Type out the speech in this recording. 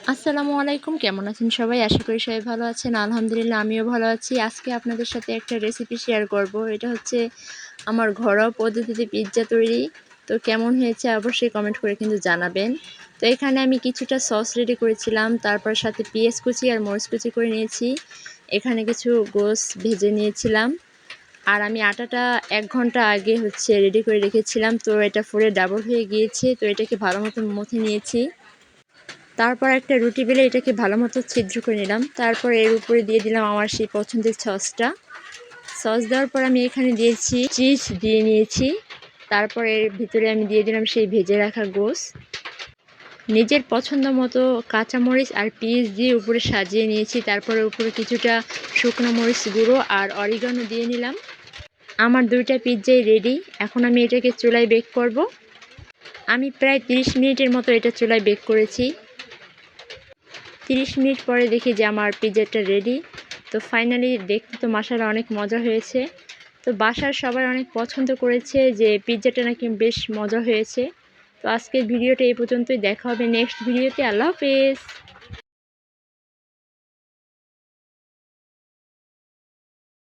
আসসালামু আলাইকুম, কেমন আছেন সবাই? আশা করি সবাই ভালো আছেন। আলহামদুলিল্লাহ আমিও ভালো আছি। আজকে আপনাদের সাথে একটা রেসিপি শেয়ার করব। এটা হচ্ছে আমার ঘরোয়া পদ্ধতিতে পিৎজা তৈরি। তো কেমন হয়েছে অবশ্যই কমেন্ট করে কিন্তু জানাবেন। তো এখানে আমি কিছুটা সস রেডি করেছিলাম, তারপর সাথে পেঁয়াজ কুচি আর মরিচ কুচি করে নিয়েছি। এখানে কিছু গোস ভেজে নিয়েছিলাম। আর আমি আটাটা ১ ঘন্টা আগে রেডি করে রেখেছিলাম। তো এটা ফুলে ডাবল হয়ে গিয়েছে। তো এটাকে ভালো মতো মথে নিয়েছি। তারপর একটা রুটি বেলে এটাকে ভালো মতো ছিদ্র করে নিলাম। তারপর এর উপরে দিয়ে দিলাম আমার সেই পছন্দের সসটা। সস দেওয়ার পর আমি এখানে দিয়েছি চিজ দিয়ে নিয়েছি। তারপর এর ভিতরে আমি দিয়ে দিলাম সেই ভেজে রাখা গোস। নিজের পছন্দ মতো কাঁচামরিচ আর পেঁয়াজ দিয়ে উপরে সাজিয়ে নিয়েছি। তারপরে উপরে কিছুটা শুকনো মরিচ গুঁড়ো আর অরিগানো দিয়ে নিলাম। আমার 2টা পিৎজাই রেডি। এখন আমি এটাকে চুলায় বেক করব। আমি প্রায় 30 মিনিটের মতো এটা চুলায় বেক করেছি। 30 মিনিট পরে দেখি যে আমার পিৎজাটা রেডি। তো ফাইনালি দেখতে তো মাশাআল্লাহ অনেক মজা হয়েছে। তো বাসার সবাই অনেক পছন্দ করেছে যে পিৎজাটা নাকি বেশ মজা হয়েছে। তো আজকের ভিডিওটা এই পর্যন্তই। দেখা হবে নেক্সট ভিডিওতে। আল্লাহ হাফেজ।